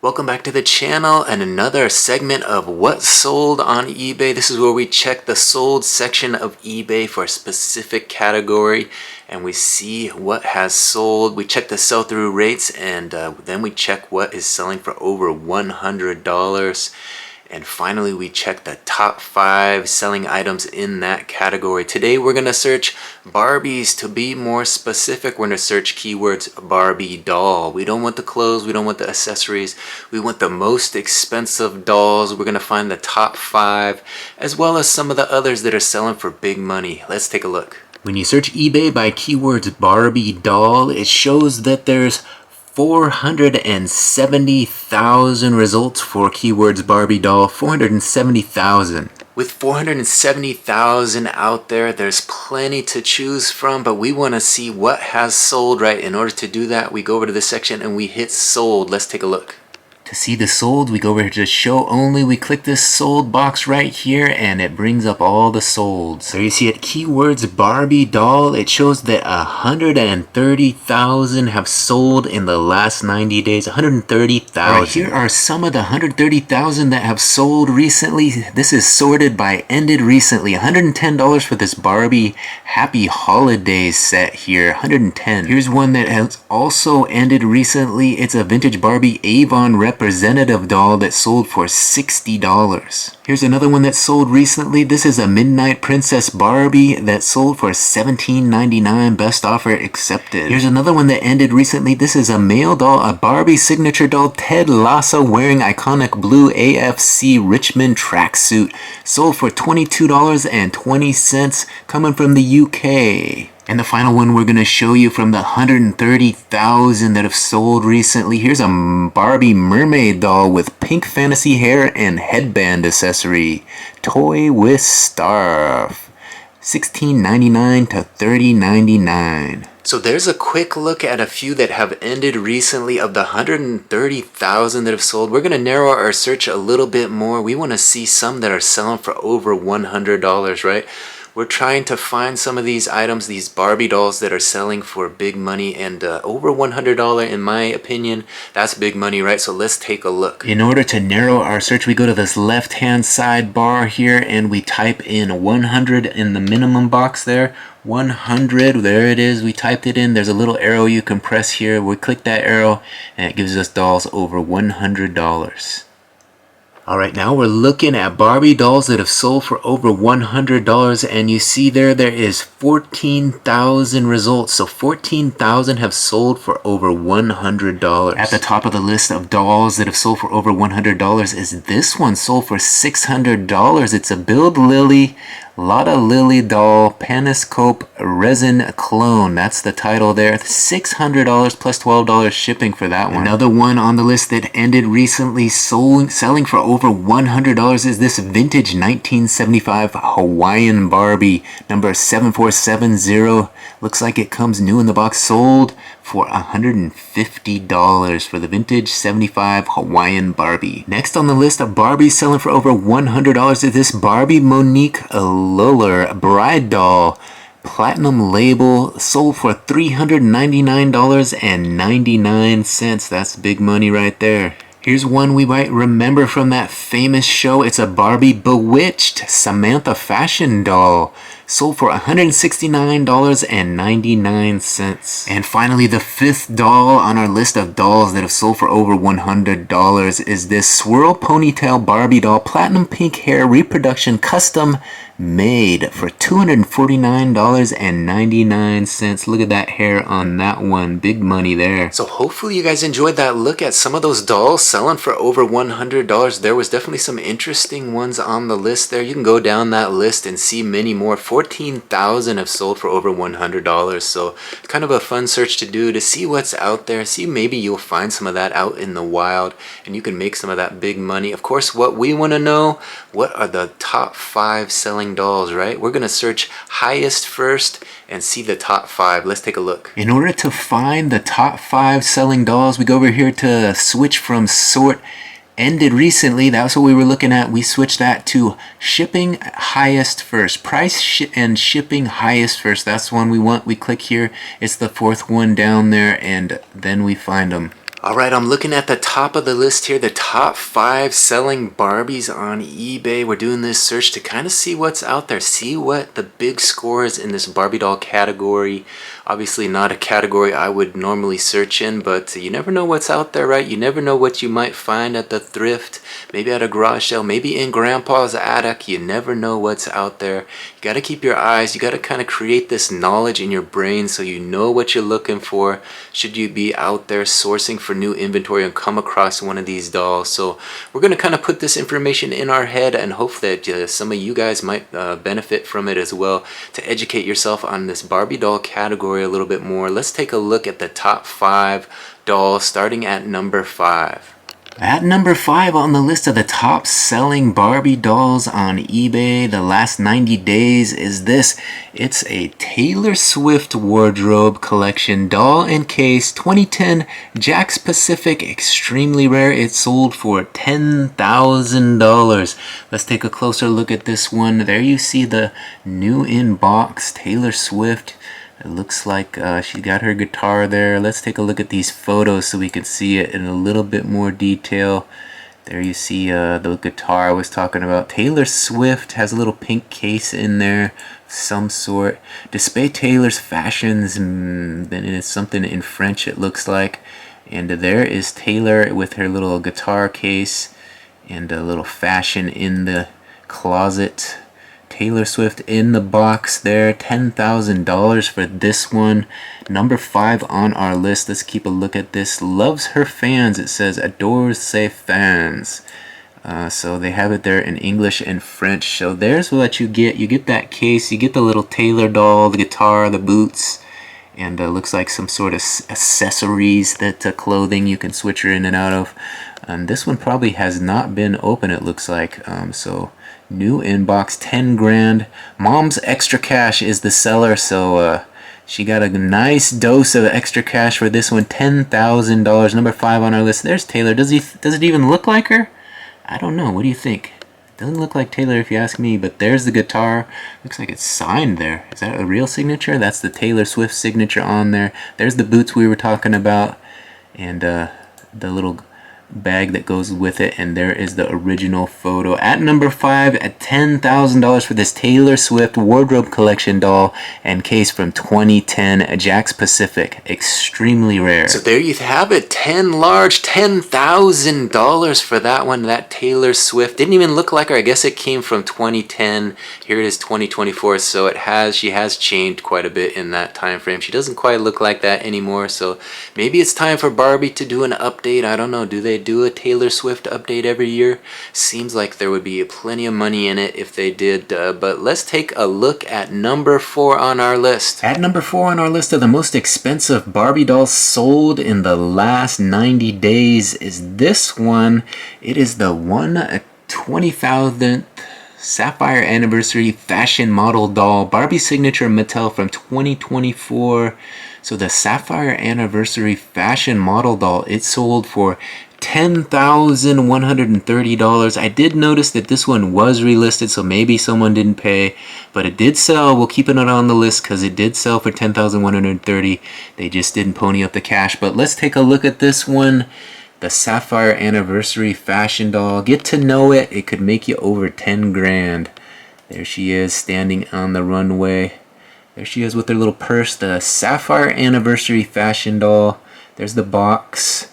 Welcome back to the channel and another segment of what sold on eBay. This is where we check the sold section of eBay for a specific category and we see what has sold. We check the sell-through rates and then we check what is selling for over $100. And finally, we check the top 5 selling items in that category. Today, we're going to search Barbies. To be more specific, we're going to search keywords Barbie doll. We don't want the clothes. We don't want the accessories. We want the most expensive dolls. We're going to find the top 5, as well as some of the others that are selling for big money. Let's take a look. When you search eBay by keywords Barbie doll, it shows that there's 470,000 results for keywords Barbie doll. 470,000. With 470,000 out there, there's plenty to choose from, but we want to see what has sold, right? In order to do that, we go over to this section and we hit sold. Let's take a look. To see the sold, we go over here to show only. We click this sold box right here and it brings up all the solds. So you see it, keywords Barbie doll. It shows that 130,000 have sold in the last 90 days. 130,000. Right, here are some of the 130,000 that have sold recently. This is sorted by ended recently. $110 for this Barbie Happy Holidays set here. 110. Here's one that has also ended recently. It's a vintage Barbie Avon representative doll that sold for $60. Here's another one that sold recently. This is a Midnight Princess Barbie that sold for $17.99. Best offer accepted. Here's another one that ended recently. This is a male doll, a Barbie signature doll, Ted Lasso wearing iconic blue AFC Richmond tracksuit. Sold for $22.20, coming from the UK. And the final one we're going to show you from the 130,000 that have sold recently. Here's a Barbie mermaid doll with pink fantasy hair and headband accessory. Toy with scarf. $16.99 to $30.99. So there's a quick look at a few that have ended recently. Of the 130,000 that have sold, we're going to narrow our search a little bit more. We want to see some that are selling for over $100, right? We're trying to find some of these items, these Barbie dolls that are selling for big money, and over $100 in my opinion, that's big money, right? So let's take a look. In order to narrow our search, we go to this left-hand side bar here and we type in 100 in the minimum box there. 100, there it is. We typed it in. There's a little arrow you can press here. We click that arrow and it gives us dolls over $100. Alright, now we're looking at Barbie dolls that have sold for over $100, and you see there is 14,000 results. So 14,000 have sold for over $100. At the top of the list of dolls that have sold for over $100 is this one, sold for $600. It's a Build Lily Lotta Lily doll Paniscope resin clone. That's the title there. $600 plus $12 shipping for that one. Another one on the list that ended recently selling for over $100 is this vintage 1975 Hawaiian Barbie number 7470. Looks like it comes new in the box. Sold for $150 for the vintage 75 Hawaiian Barbie. Next on the list of Barbies selling for over $100 is this Barbie Monique Luller bride doll. Platinum label, sold for $399.99. That's big money right there. Here's one we might remember from that famous show. It's a Barbie Bewitched Samantha fashion doll. Sold for $169.99. And finally, the 5th doll on our list of dolls that have sold for over $100 is this Swirl Ponytail Barbie doll, platinum pink hair, reproduction, custom made for $249.99. Look at that hair on that one. Big money there. So hopefully you guys enjoyed that look at some of those dolls selling for over $100. There was definitely some interesting ones on the list there. You can go down that list and see many more. 14,000 have sold for over $100. So kind of a fun search to do to see what's out there. See, maybe you'll find some of that out in the wild and you can make some of that big money. Of course, what we want to know, what are the top 5 selling dolls, right? We're going to search highest first and see the top 5. Let's take a look. In order to find the top 5 selling dolls, we go over here to switch from sort ended recently. That's what we were looking at. We switched that to shipping highest first. Price and shipping highest first. That's the one we want. We click here. It's the 4th one down there and then we find them. Alright, I'm looking at the top of the list here, the top 5 selling Barbies on eBay. We're doing this search to kind of see what's out there, see what the big score is in this Barbie doll category. Obviously not a category I would normally search in, but you never know what's out there, right? You never know what you might find at the thrift, maybe at a garage sale, maybe in Grandpa's attic. You never know what's out there. You gotta keep your eyes, you gotta kind of create this knowledge in your brain so you know what you're looking for should you be out there sourcing for new inventory and come across one of these dolls. So we're going to kind of put this information in our head and hope that some of you guys might benefit from it as well to educate yourself on this Barbie doll category a little bit more. Let's take a look at the top 5 dolls starting at number 5. At number 5 on the list of the top selling Barbie dolls on eBay the last 90 days is this. It's a Taylor Swift wardrobe collection doll and case 2010 Jakks Pacific, extremely rare. It sold for $10,000. Let's take a closer look at this one. There you see the new in box Taylor Swift. It looks like she got her guitar there. Let's take a look at these photos so we can see it in a little bit more detail. There you see the guitar I was talking about. Taylor Swift has a little pink case in there of some sort. Display Taylor's fashions, then it's something in French it looks like. And there is Taylor with her little guitar case and a little fashion in the closet. Taylor Swift in the box there, $10,000 for this one. Number 5 on our list, let's keep a look at this. Loves her fans, it says, adores ses fans. So they have it there in English and French. So there's what you get. You get that case, you get the little Taylor doll, the guitar, the boots, and looks like some sort of accessories, that clothing you can switch her in and out of. This one probably has not been open, it looks like. So new inbox, 10 grand. Mom's Extra Cash is the seller, so she got a nice dose of extra cash for this one, $10,000. Number 5 on our list. There's Taylor. Does it even look like her? I don't know. What do you think? Doesn't look like Taylor if you ask me, but there's the guitar. Looks like it's signed there. Is that a real signature? That's the Taylor Swift signature on there. There's the boots we were talking about, and the little bag that goes with it, and there is the original photo. At number 5, at $10,000 for this Taylor Swift wardrobe collection doll and case from 2010 Jakks Pacific, extremely rare. So there you have it, $10,000 for that one. That Taylor Swift didn't even look like her. I guess it came from 2010. Here it is 2024, so she has changed quite a bit in that time frame. She doesn't quite look like that anymore, so maybe it's time for Barbie to do an update. I don't know. Do they do a Taylor Swift update every year? Seems like there would be plenty of money in it if they did, but let's take a look at number 4 on our list. At number 4 on our list of the most expensive Barbie dolls sold in the last 90 days is this one. It is the 1/20,000th Sapphire Anniversary Fashion Model Doll, Barbie Signature Mattel from 2024. So the Sapphire Anniversary Fashion Model Doll, it sold for $10,130. I did notice that this one was relisted, so maybe someone didn't pay, but it did sell. We'll keep it on the list because it did sell for $10,130. They just didn't pony up the cash. But let's take a look at this one, the Sapphire Anniversary Fashion Doll. Get to know it. It could make you over 10 grand. There she is standing on the runway. There she is with her little purse, the Sapphire Anniversary Fashion Doll. There's the box.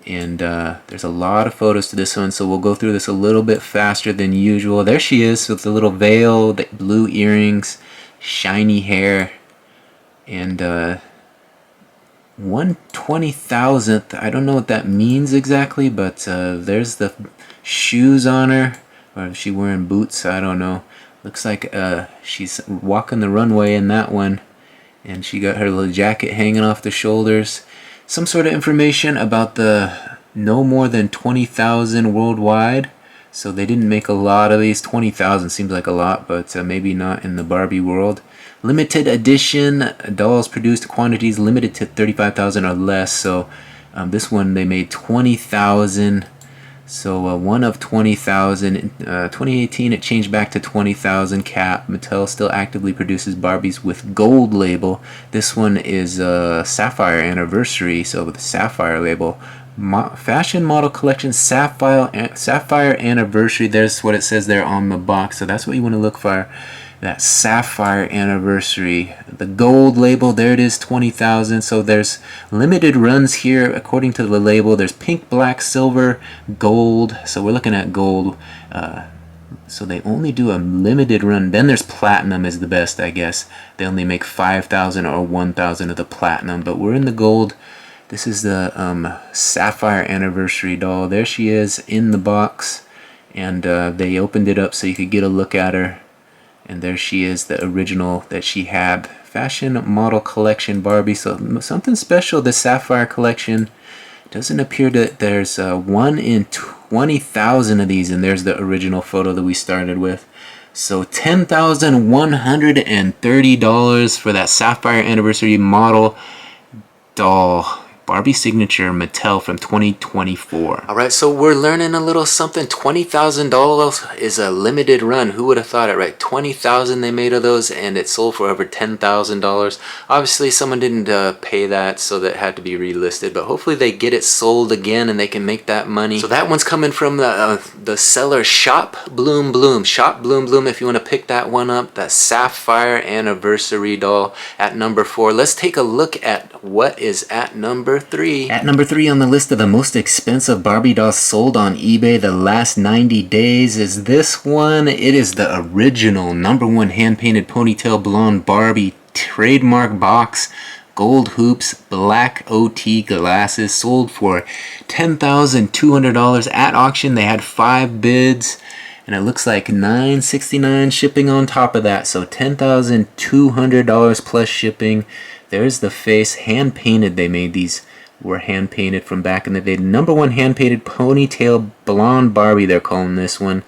And there's a lot of photos to this one, so we'll go through this a little bit faster than usual. There she is with the little veil, the blue earrings, shiny hair, and 1/20,000th. I don't know what that means exactly, but there's the shoes on her. Or is she wearing boots? I don't know. Looks like she's walking the runway in that one, and she got her little jacket hanging off the shoulders. Some sort of information about the no more than 20,000 worldwide. So they didn't make a lot of these. 20,000 seems like a lot, but maybe not in the Barbie world. Limited edition dolls produced, quantities limited to 35,000 or less. So this one they made 20,000. So one of 20,000. 2018 it changed back to 20,000 cap. Mattel still actively produces Barbies with gold label. This one is Sapphire Anniversary, so with the Sapphire label. Fashion Model Collection Sapphire Anniversary. There's what it says there on the box. So that's what you want to look for. That Sapphire Anniversary. The gold label, there it is, 20,000. So there's limited runs here according to the label. There's pink, black, silver, gold. So we're looking at gold. So they only do a limited run. Then there's platinum is the best, I guess. They only make 5,000 or 1,000 of the platinum. But we're in the gold. This is the Sapphire Anniversary doll. There she is in the box. And they opened it up so you could get a look at her. And there she is, the original that she had. Fashion Model Collection Barbie. So something special, the Sapphire Collection. Doesn't appear that there's 1 in 20,000 of these. And there's the original photo that we started with. So $10,130 for that Sapphire Anniversary Model doll. Barbie Signature Mattel from 2024. Alright, so we're learning a little something. $20,000 is a limited run. Who would have thought it, right? 20,000 they made of those, and it sold for over $10,000. Obviously, someone didn't pay that, so that had to be relisted. But hopefully they get it sold again, and they can make that money. So that one's coming from the seller Shop Bloom Bloom. Shop Bloom Bloom, if you want to pick that one up. That Sapphire Anniversary doll at number 4. Let's take a look at what is at number 3. At number 3 on the list of the most expensive Barbie dolls sold on eBay the last 90 days is this one. It is the original #1 hand-painted ponytail blonde Barbie trademark box. Gold hoops, black OT glasses, sold for $10,200 at auction. They had 5 bids. And it looks like $9.69 shipping on top of that. So $10,200 plus shipping. There's the face, hand painted. They made these, were hand painted from back in the day. #1 hand painted ponytail blonde Barbie, they're calling this one.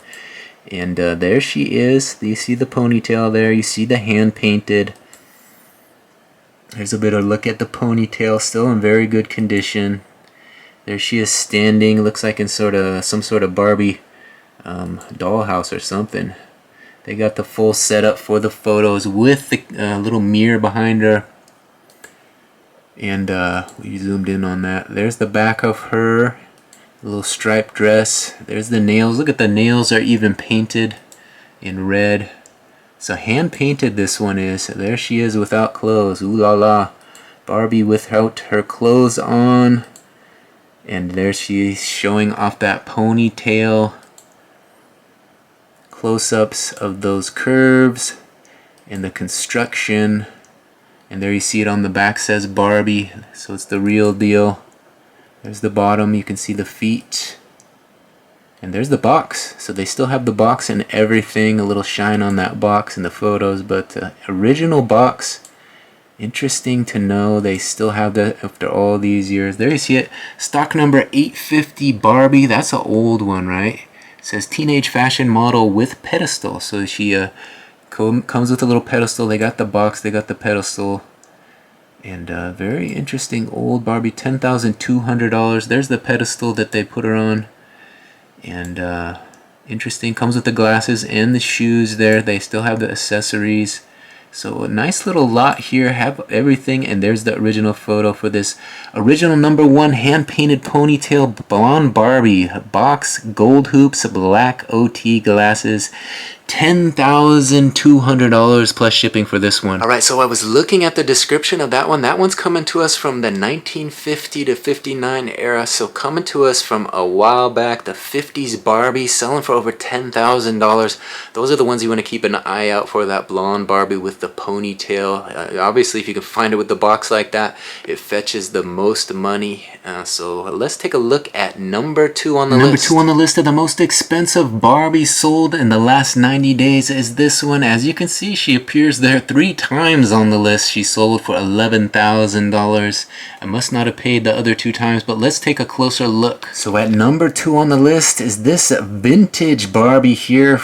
And there she is. You see the ponytail there. You see the hand painted. There's a bit of a look at the ponytail, still in very good condition. There she is standing. Looks like in some sort of Barbie dollhouse or something. They got the full setup for the photos with the little mirror behind her. And we zoomed in on that. There's the back of her, little striped dress. There's the nails. Look at the nails are even painted in red. So hand painted this one is. There she is without clothes. Ooh la la. Barbie without her clothes on. And there she's showing off that ponytail. Close-ups of those curves and the construction. And there you see it on the back, says Barbie, so it's the real deal. There's the bottom, you can see the feet. And there's the box, so they still have the box and everything, a little shine on that box in the photos, but original box. Interesting to know they still have that after all these years. There you see it, stock number 850 Barbie. That's an old one, right? It says teenage fashion model with pedestal. So she comes with a little pedestal. They got the box, they got the pedestal. And very interesting old Barbie, $10,200. There's the pedestal that they put her on. And interesting, comes with the glasses and the shoes there. They still have the accessories. So a nice little lot here, have everything, and there's the original photo for this original #1 hand-painted ponytail blonde Barbie. Box, gold hoops, black OT glasses. $10,200 plus shipping for this one. Alright, so I was looking at the description of that one. That one's coming to us from the 1950 to 59 era. So coming to us from a while back, the 50s Barbie, selling for over $10,000. Those are the ones you want to keep an eye out for, that blonde Barbie with the ponytail. Obviously, if you can find it with the box like that, it fetches the most money. So let's take a look at #2 on the list. #2 on the list of the most expensive Barbie sold in the last 90 days is this one. As you can see, she appears there 3 times on the list. She sold for $11,000. I must not have paid the other 2 times, but let's take a closer look. So at #2 on the list is this vintage Barbie here.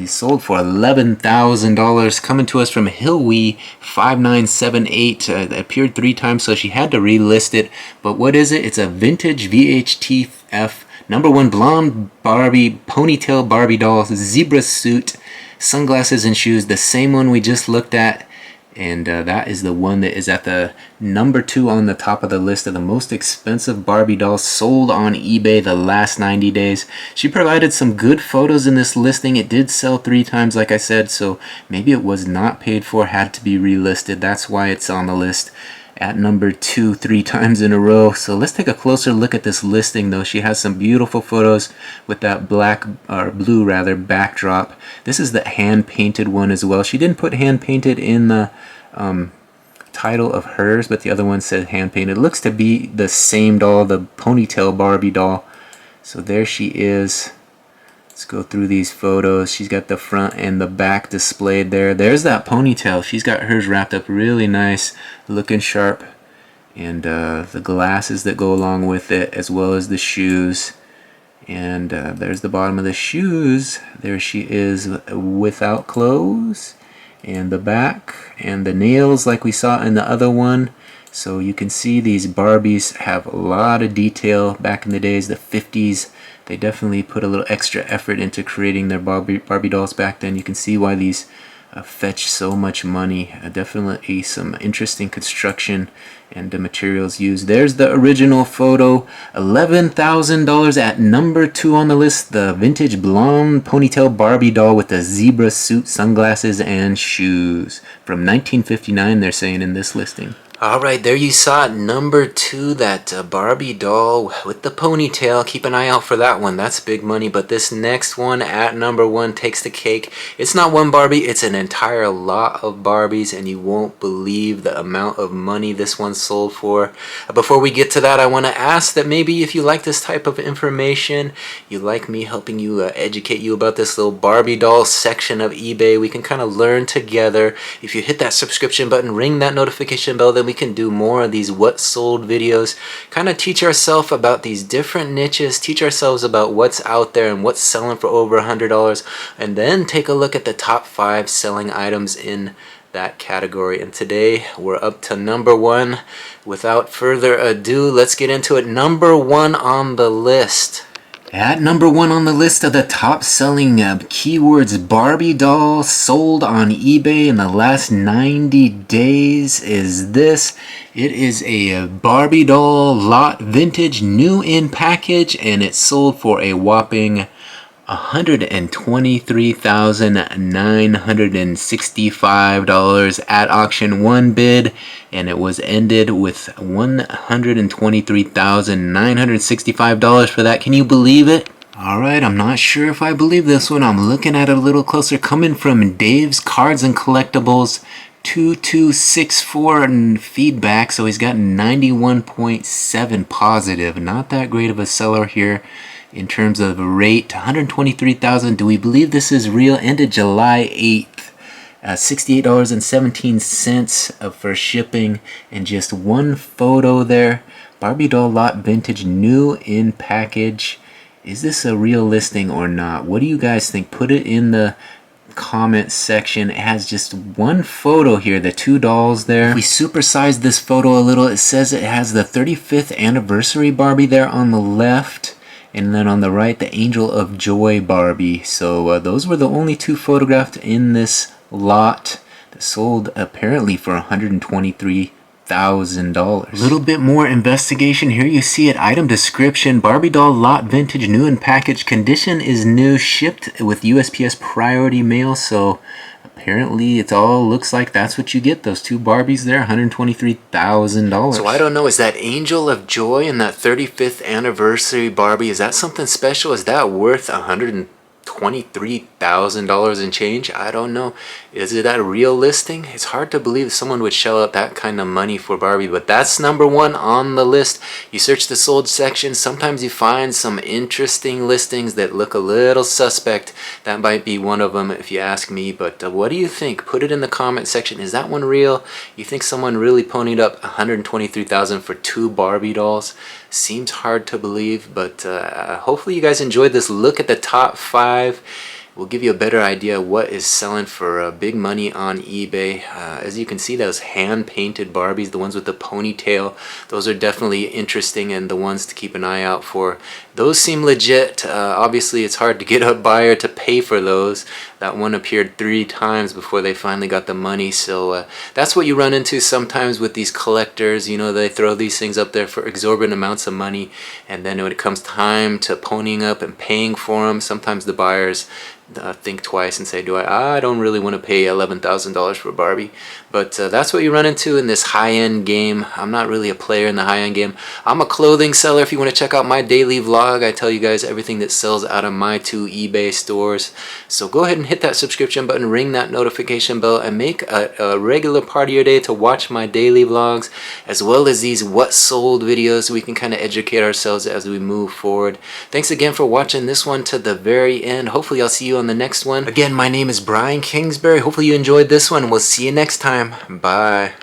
Sold for $11,000. Coming to us from Hilwee 5978. Appeared 3 times, so she had to relist it. But what is it? It's a vintage VHTF #1 blonde Barbie, ponytail Barbie doll, zebra suit, sunglasses and shoes. The same one we just looked at. and that is the one that is at the number 2 on the top of the list of the most expensive Barbie dolls sold on eBay the last 90 days. She provided some good photos in this listing. It did sell 3 times, like I said, so maybe it was not paid for, had to be relisted. That's why it's on the list at number 2 3 times in a row. So let's take a closer look at this listing though. She has some beautiful photos with that black, or blue rather, backdrop. This is the hand painted one as well. She didn't put hand painted in the title of hers, but the other one said hand painted. Looks to be the same doll, the ponytail Barbie doll. So there she is. Let's go through these photos. She's got the front and the back displayed there. There's that ponytail. She's got hers wrapped up really nice, looking sharp. And the glasses that go along with it, as well as the shoes. And there's the bottom of the shoes. There she is without clothes. And the back and the nails like we saw in the other one. So you can see these Barbies have a lot of detail. Back in the days, the 50s, they definitely put a little extra effort into creating their Barbie dolls back then. You can see why these fetch so much money. Definitely some interesting construction and the materials used. There's the original photo, $11,000 at number 2 on the list. The vintage blonde ponytail Barbie doll with the zebra suit, sunglasses, and shoes. From 1959, they're saying in this listing. Alright, there you saw it, number 2, that Barbie doll with the ponytail. Keep an eye out for that one. That's big money. But this next one at number 1 takes the cake. It's not one Barbie, it's an entire lot of Barbies, and you won't believe the amount of money this one sold for. Before we get to that, I want to ask that maybe if you like this type of information, you like me helping you educate you about this little Barbie doll section of eBay, we can kind of learn together. If you hit that subscription button, ring that notification bell, then we can do more of these what sold videos, kind of teach ourselves about these different niches, teach ourselves about what's out there and what's selling for over $100, and then take a look at the top 5 selling items in that category. And today we're up to number 1. Without further ado, let's get into it. Number 1 on the list. At number 1 on the list of the top selling keywords Barbie doll sold on eBay in the last 90 days is this. It is a Barbie doll lot vintage, new in package, and it sold for a whopping $123,965 at auction. One bid, and it was ended with $123,965 for that. Can you believe it? Alright, I'm not sure if I believe this one. I'm looking at it a little closer. Coming from Dave's Cards and Collectibles 2264 and feedback, so he's got 91.7 positive. Not that great of a seller here. In terms of rate, 123,000. Do we believe this is real? Ended July 8th. $68.17 for shipping, and just one photo there. Barbie doll lot vintage, new in package. Is this a real listing or not? What do you guys think? Put it in the comment section. It has just one photo here, the 2 dolls there. If we supersize this photo a little, it says it has the 35th anniversary Barbie there on the left. And then on the right, the Angel of Joy Barbie. So those were the only 2 photographed in this lot that sold apparently for $123,000. A little bit more investigation here. You see it, item description, Barbie doll lot vintage, new in package, condition is new, shipped with USPS priority mail. So apparently it all looks like that's what you get. Those 2 Barbies there, $123,000. So I don't know, is that Angel of Joy and that 35th anniversary Barbie, is that something special? Is that worth $123,000 and change? I don't know. Is it a real listing? It's hard to believe someone would shell out that kind of money for Barbie, but that's number 1 on the list. You search the sold section, sometimes you find some interesting listings that look a little suspect. That might be one of them if you ask me, but what do you think? Put it in the comment section. Is that one real? You think someone really ponied up $123,000 for 2 Barbie dolls? Seems hard to believe, but hopefully you guys enjoyed this look at the top 5. We'll give you a better idea what is selling for big money on eBay. As you can see, those hand-painted Barbies, the ones with the ponytail, those are definitely interesting and the ones to keep an eye out for. those seem legit. Obviously it's hard to get a buyer to pay for those. That one appeared 3 times before they finally got the money. So that's what you run into sometimes with these collectors. You know, they throw these things up there for exorbitant amounts of money, and then when it comes time to ponying up and paying for them, sometimes the buyers think twice and say, I don't really want to pay $11,000 for Barbie. But that's what you run into in this high-end game. I'm not really a player in the high-end game. I'm a clothing seller. If you want to check out my daily vlog, I tell you guys everything that sells out of my 2 eBay stores. So go ahead and hit that subscription button, ring that notification bell, and make a regular part of your day to watch my daily vlogs, as well as these what sold videos, so we can kind of educate ourselves as we move forward. Thanks again for watching this one to the very end. Hopefully I'll see you on the next one. Again, my name is Brian Kingsbury. Hopefully you enjoyed this one. We'll see you next time. Bye.